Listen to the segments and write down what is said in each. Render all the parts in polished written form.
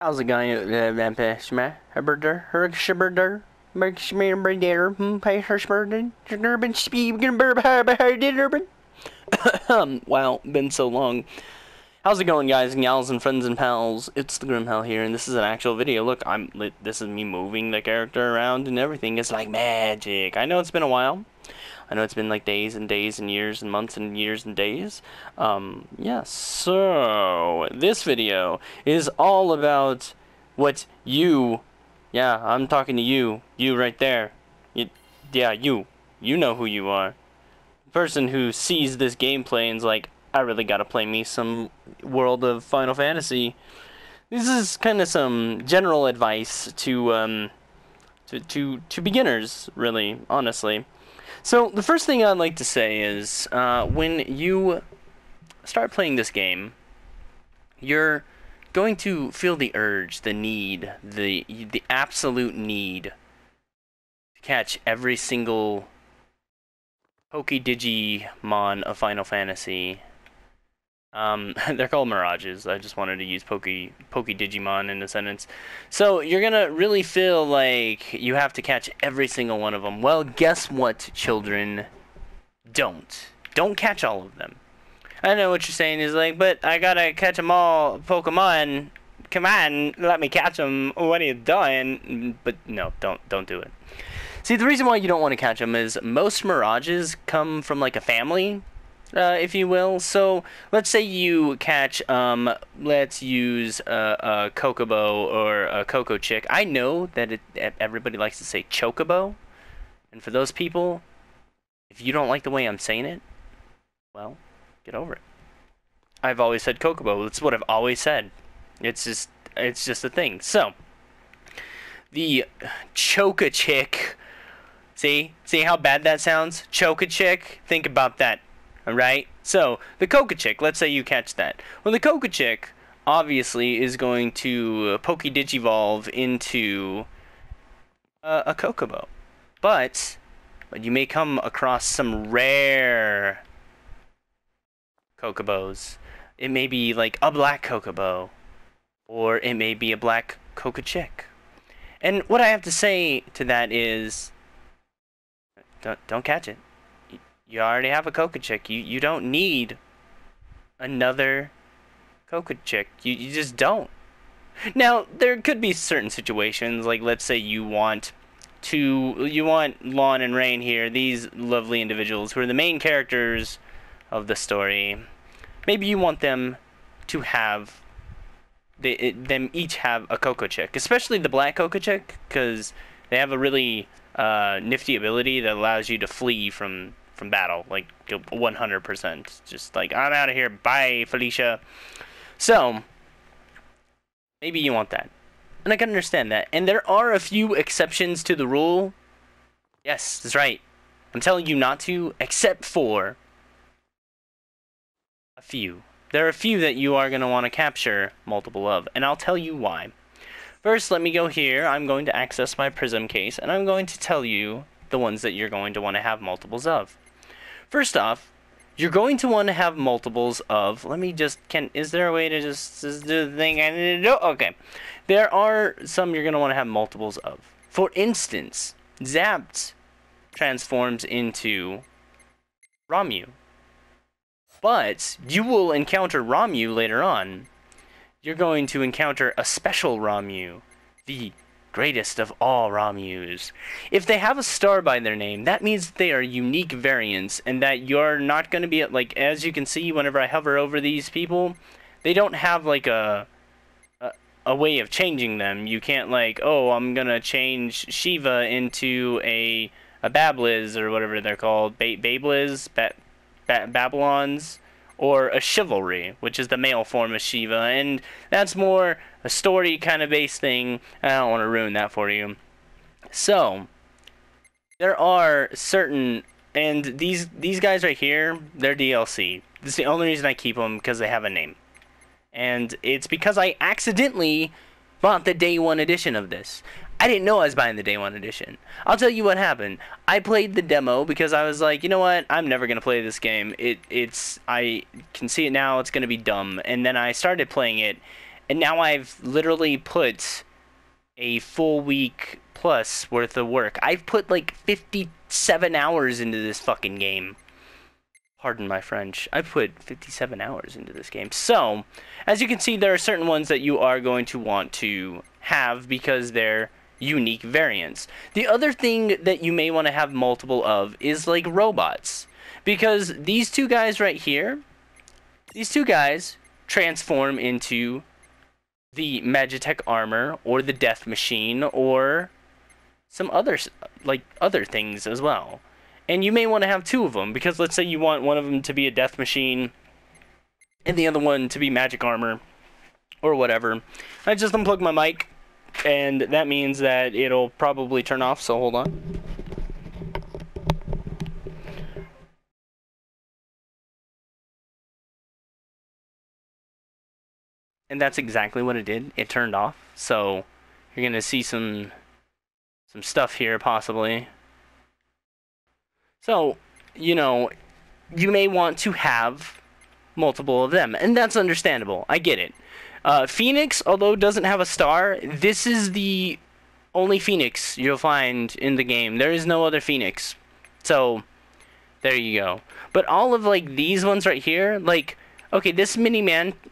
How's it going, Vampishma? Herberder, Herkshiberder, Merkshmirberder, Payhersberden, Urban Speed, Urban. Wow, been so long. How's it going, guys and gals and friends and pals? It's the Grimhell here, and this is an actual video. Look, this is me moving the character around and everything. It's like magic. I know it's been a while. I know it's been like days and days and years and months and years and days. Yeah, so this video is all about what you, yeah, I'm talking to you right there. Yeah, you know who you are. The person who sees this gameplay and is like, I really gotta play me some World of Final Fantasy. This is kind of some general advice to beginners, really, honestly. So, the first thing I'd like to say is, when you start playing this game, you're going to feel the urge, the need, the absolute need to catch every single Pokédigimon of Final Fantasy. They're called Mirages. I just wanted to use Pokédigimon in a sentence. So, you're gonna really feel like you have to catch every single one of them. Well, guess what, children? Don't catch all of them. I know what you're saying is like, but I gotta catch them all, Pokemon. Come on, let me catch them. What are you doing? But no, don't do it. See, the reason why you don't want to catch them is most Mirages come from like a family. If you will. So let's say you catch, let's use a Chocobo or a Coco Chick. I know that everybody likes to say Chocobo, and for those people, if you don't like the way I'm saying it, well, get over it. I've always said Chocobo. That's what I've always said. It's just a thing. So the Choca Chick. See how bad that sounds? Choca Chick. Think about that. Alright, so the Coca Chick, let's say you catch that. Well, the Coca Chick obviously is going to Pokédigivolve into a Chocobo. But you may come across some rare Chocobos. It may be like a black Chocobo, or it may be a black Coca Chick. And what I have to say to that is, don't catch it. You already have a Coca Chick. You don't need another Coca Chick. You just don't. Now, there could be certain situations, like let's say you want Lawn and Rain here, these lovely individuals who are the main characters of the story. Maybe you want them to have, them each have a Coca Chick, especially the black Coca Chick, because they have a really nifty ability that allows you to flee from battle, like 100%. Just like, I'm out of here, bye Felicia. So maybe you want that, and I can understand that, and there are a few exceptions to the rule. Yes, that's right, I'm telling you not to, except for a few. There are a few that you are going to want to capture multiple of, and I'll tell you why. First, let me go here. I'm going to access my Prism case, and I'm going to tell you the ones that you're going to want to have multiples of. First off, you're going to want to have multiples of, is there a way to just do the thing I need to do? Okay. There are some you're going to want to have multiples of. For instance, Zapt transforms into Ramu. But you will encounter Ramu later on. You're going to encounter a special Ramu, the greatest of all Ramus. If they have a star by their name, that means they are unique variants, and that you're not going to be, like, as you can see whenever I hover over these people, they don't have, like, a way of changing them. You can't, like, oh, I'm going to change Shiva into a Babliz, or whatever they're called, Babliz, Babylons, or a Chivalry, which is the male form of Shiva, and that's more a story kind of based thing. I don't want to ruin that for you. So there are certain, and these guys right here, they're DLC. This is the only reason I keep them, because they have a name, and it's because I accidentally bought the day one edition of this. I didn't know I was buying the day one edition. I'll tell you what happened. I played the demo because I was like, you know what? I'm never gonna play this game. I can see it now. It's gonna be dumb. And then I started playing it, And now I've literally put a full week plus worth of work. I've put like 57 hours into this fucking game. Pardon my French. I put 57 hours into this game. So, as you can see, there are certain ones that you are going to want to have because they're unique variants. The other thing that you may want to have multiple of is like robots. Because these two guys right here, these two guys transform into the Magitech armor or the Death Machine or some others, like other things as well. And you may want to have two of them, because let's say you want one of them to be a Death Machine and the other one to be Magic Armor or whatever. I just unplugged my mic, and that means that it'll probably turn off, so hold on. And that's exactly what it did. It turned off. So you're going to see some stuff here, possibly. So, you know, you may want to have multiple of them, and that's understandable. I get it. Phoenix, although doesn't have a star, this is the only Phoenix you'll find in the game. There is no other Phoenix. So, there you go. But all of, like, these ones right here, like, okay, this mini Mantoise,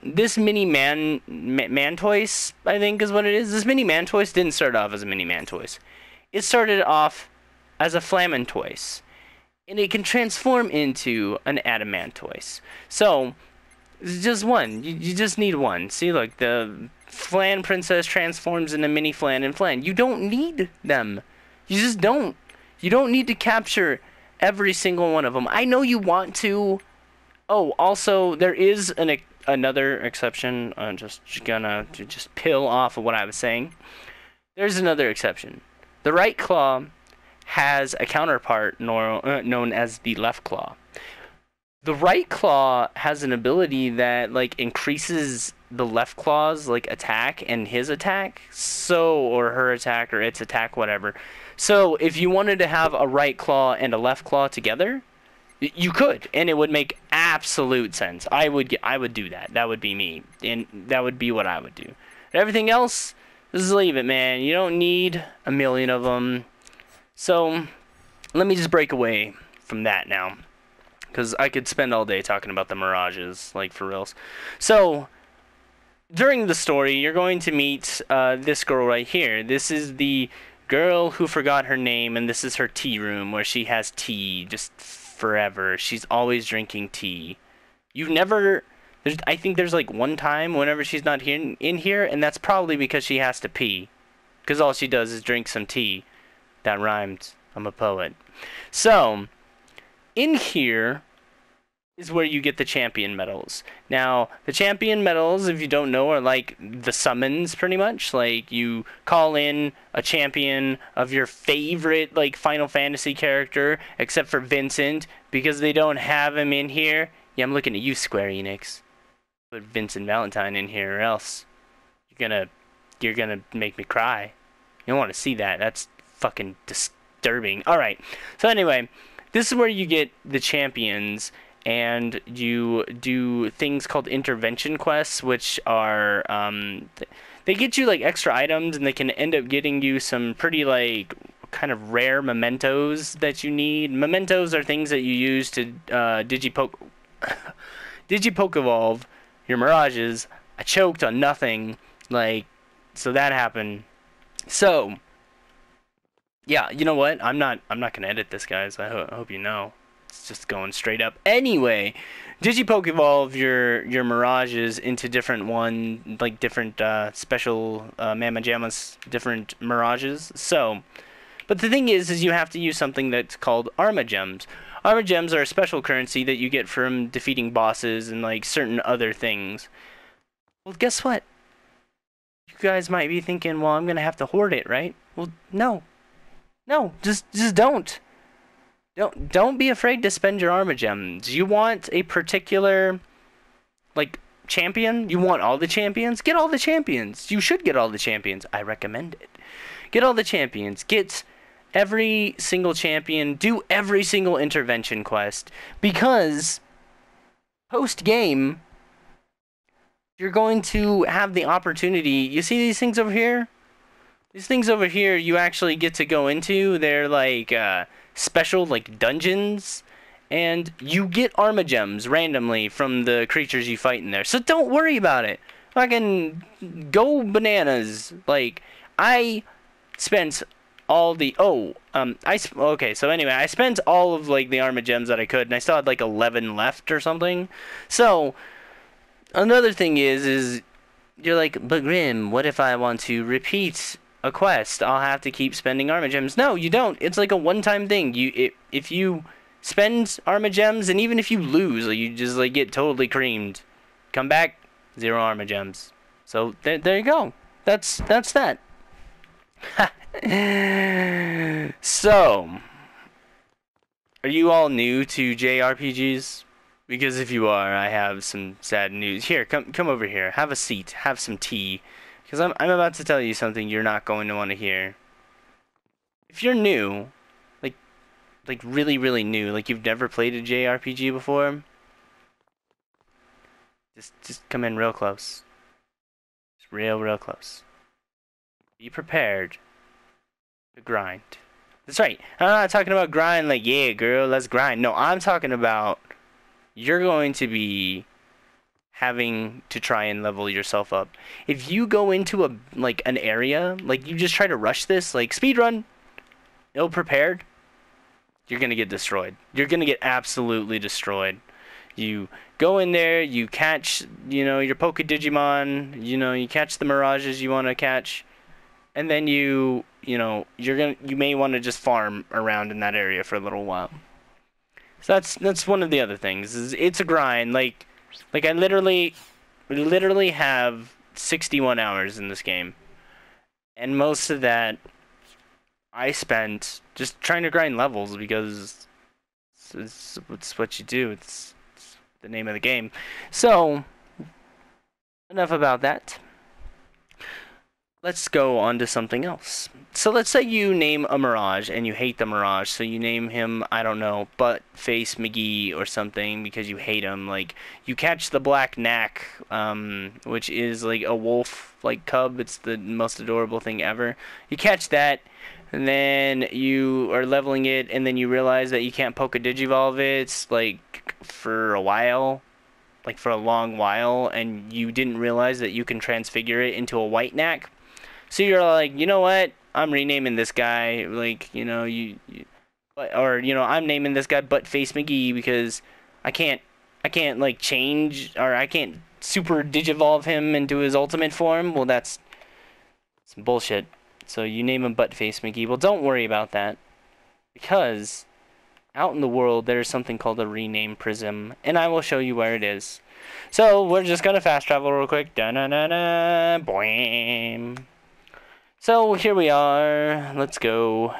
I think is what it is. This mini Mantoise didn't start off as a mini Mantoise. It started off as a Flamantoise. And it can transform into an Adamantoise. So, it's just one. You just need one. See, look, the Flan Princess transforms into Mini Flan and Flan. You don't need them. You just don't. You don't need to capture every single one of them. I know you want to. Oh, also, there is another exception. I'm just gonna peel off of what I was saying. There's another exception. The right claw has a counterpart known as the left claw. The right claw has an ability that like increases the left claw's like attack and his attack, or her attack or its attack, whatever. So if you wanted to have a right claw and a left claw together, you could, and it would make absolute sense. I would do that. That would be me, and that would be what I would do. Everything else, just leave it, man. You don't need a million of them. So, let me just break away from that now, because I could spend all day talking about the Mirages, like, for reals. So, during the story, you're going to meet this girl right here. This is the girl who forgot her name, and this is her tea room, where she has tea just forever. She's always drinking tea. I think there's, like, one time whenever she's not in here, and that's probably because she has to pee, because all she does is drink some tea. That rhymed. I'm a poet. So, in here is where you get the champion medals. Now, the champion medals, if you don't know, are like the summons, pretty much. Like, you call in a champion of your favorite, like, Final Fantasy character, except for Vincent, because they don't have him in here. Yeah, I'm looking at you, Square Enix. Put Vincent Valentine in here, or else you're gonna make me cry. You don't want to see that. That's fucking disturbing. Alright, so anyway, this is where you get the champions, and you do things called intervention quests, which are, they get you, like, extra items, and they can end up getting you some pretty, like, kind of rare mementos that you need. Mementos are things that you use to, Digipokevolve your Mirages. I choked on nothing, like, so that happened. So, yeah, you know what? I'm not gonna edit this, guys. I hope you know. It's just going straight up. Anyway, Digipokevolve your Mirages into different special Mamma Jammas, different Mirages. So, but the thing is you have to use something that's called Arma Gems. Arma Gems are a special currency that you get from defeating bosses and, like, certain other things. Well, guess what? You guys might be thinking, well, I'm gonna have to hoard it, right? Well, no. No, just don't. Don't be afraid to spend your Arma Gems. You want a particular, like, champion? You want all the champions? Get all the champions. You should get all the champions. I recommend it. Get all the champions. Get every single champion. Do every single intervention quest. Because, post-game, you're going to have the opportunity. You see these things over here? These things over here you actually get to go into. They're like special like dungeons. And you get Armagems randomly from the creatures you fight in there. So don't worry about it. Fucking go bananas. Like, I spent all the... okay, so anyway, I spent all of, like, the Armagems that I could. And I still had, like, 11 left or something. So, another thing is you're like, but Grim, what if I want to repeat a quest? I'll have to keep spending Armagems. No, you don't. It's like a one-time thing. If you spend Armagems, and even if you lose, like, you just like get totally creamed, come back, 0 Armagems. So there you go. That's that. So, are you all new to JRPGs? Because if you are, I have some sad news. Here, come over here. Have a seat. Have some tea. Because I'm about to tell you something you're not going to want to hear. If you're new, like really, really new, like you've never played a JRPG before, just come in real close. Just real close. Be prepared to grind. That's right. I'm not talking about grind like, yeah, girl, let's grind. No, I'm talking about you're going to be having to try and level yourself up. If you go into an area, like you just try to rush this, like speedrun, ill prepared, you're gonna get destroyed. You're gonna get absolutely destroyed. You go in there, you catch, your Poké Digimon, you catch the mirages you want to catch, and then you may want to just farm around in that area for a little while. So that's one of the other things. It's a grind. Like I literally have 61 hours in this game, and most of that I spent just trying to grind levels because it's what you do. It's the name of the game. So, enough about that. Let's go on to something else. So let's say you name a Mirage and you hate the Mirage, so you name him, I don't know, Buttface McGee or something because you hate him. Like, you catch the Black Knack, which is like a wolf, like cub. It's the most adorable thing ever. You catch that, and then you are leveling it, and then you realize that you can't Poké Digivolve it, like, for a while. Like, for a long while, and you didn't realize that you can transfigure it into a White Knack. So you're like, you know what? I'm renaming this guy, like, I'm naming this guy Buttface McGee because I can't like change, or I can't super digivolve him into his ultimate form. Well, that's some bullshit. So you name him Buttface McGee. Well, don't worry about that, because out in the world there's something called a rename prism, and I will show you where it is. So we're just gonna fast travel real quick. Da-na-na-na, boing. So here we are. Let's go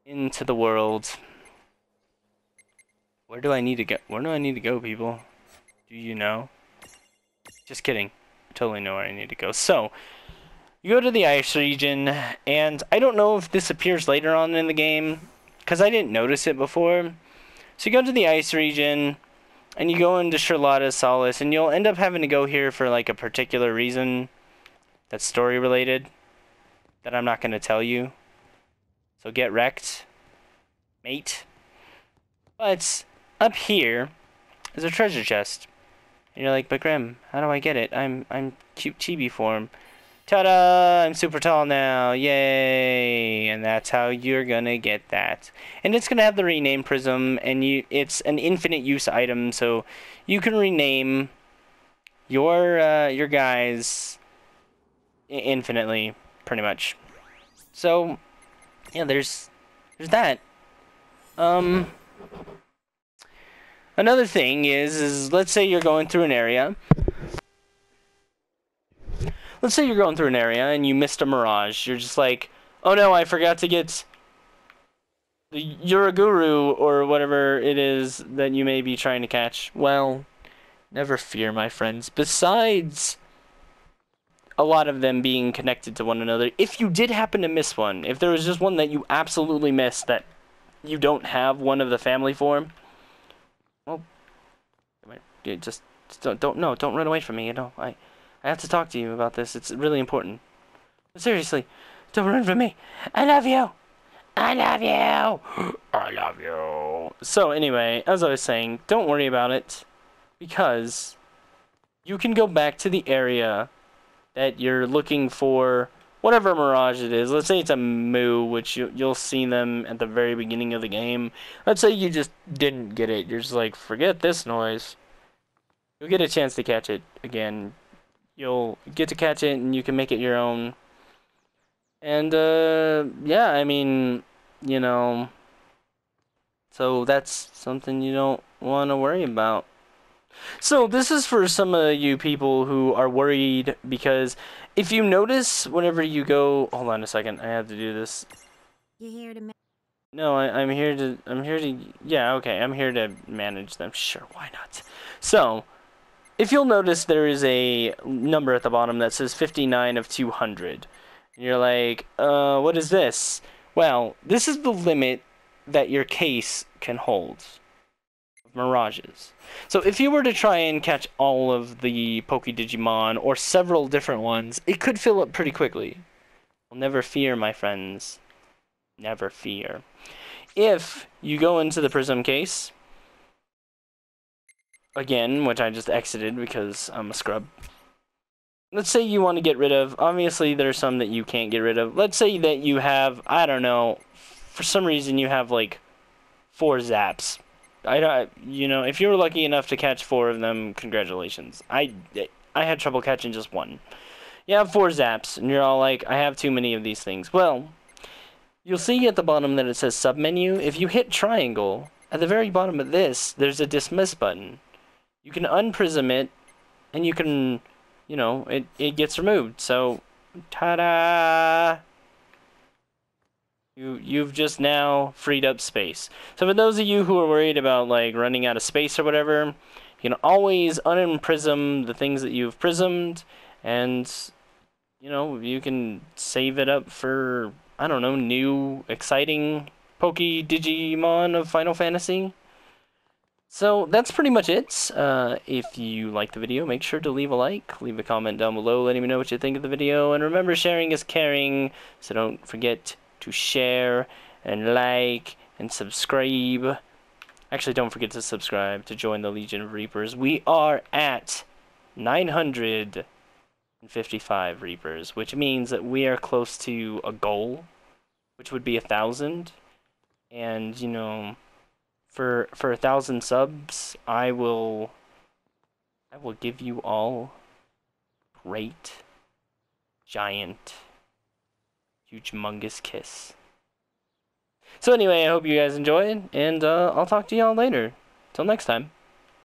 into the world. Where do I need to go? Where do I need to go, people? Do you know? Just kidding. I totally know where I need to go. So, you go to the ice region, and I don't know if this appears later on in the game, because I didn't notice it before. So you go to the ice region, and you go into Charlotta's Solace, and you'll end up having to go here for like a particular reason that's story related that I'm not going to tell you. So get wrecked, mate. But up here is a treasure chest. And you're like, but Grim, how do I get it? I'm cute chibi form. Ta-da! I'm super tall now. Yay! And that's how you're gonna get that. And it's gonna have the rename prism, and it's an infinite use item, so you can rename your guys infinitely, pretty much. So yeah, there's that. Another thing is let's say you're going through an area. Let's say you're going through an area and you missed a Mirage. You're just like, oh no, I forgot to get the Uraguru or whatever it is that you may be trying to catch. Well, never fear, my friends. Besides a lot of them being connected to one another, if you did happen to miss one, if there was just one that you absolutely missed that you don't have one of the family form, well, just Don't run away from me. I have to talk to you about this. It's really important. Seriously, don't run from me. I love you. I love you. I love you. So anyway, as I was saying, don't worry about it, because you can go back to the area that you're looking for, whatever mirage it is. Let's say it's a moo, which you'll see them at the very beginning of the game. Let's say you just didn't get it. You're just like, forget this noise. You'll get a chance to catch it again. You'll get to catch it, and you can make it your own. And, yeah, I mean, you know, so that's something you don't want to worry about. So this is for some of you people who are worried, because if you notice whenever you go, hold on a second, I have to do this. You here to? No, I'm here to. Yeah, okay, I'm here to manage them. Sure, why not? So, if you'll notice, there is a number at the bottom that says 59 of 200. And you're like, what is this? Well, this is the limit that your case can hold of mirages. So if you were to try and catch all of the Pokédigimon, or several different ones, it could fill up pretty quickly. Well, never fear, my friends. Never fear. If you go into the Prism case, again, which I just exited because I'm a scrub. Let's say you want to get rid of, obviously there's some that you can't get rid of. Let's say that you have, I don't know, for some reason you have like 4 zaps. You know, if you were lucky enough to catch 4 of them, congratulations. I had trouble catching just 1. You have 4 zaps, and you're all like, I have too many of these things. Well, you'll see at the bottom that it says submenu. If you hit triangle, at the very bottom of this, there's a dismiss button. You can unprism it, and you can, you know, it gets removed. So, ta-da! You've just now freed up space. So for those of you who are worried about like running out of space or whatever, you can always unprism the things that you've prismed, and you know, you can save it up for, I don't know, new exciting Pokédigimon of Final Fantasy. So that's pretty much it. If you like the video, make sure to leave a like, leave a comment down below, letting me know what you think of the video, and remember, sharing is caring, so don't forget to share and like and subscribe. Actually, don't forget to subscribe to join the Legion of Reapers. We are at 955 Reapers, which means that we are close to a goal, which would be 1,000. And, you know, for 1,000 subs, I will give you all great, giant, huge, humongous kiss. So anyway, I hope you guys enjoyed, and I'll talk to y'all later. Till next time.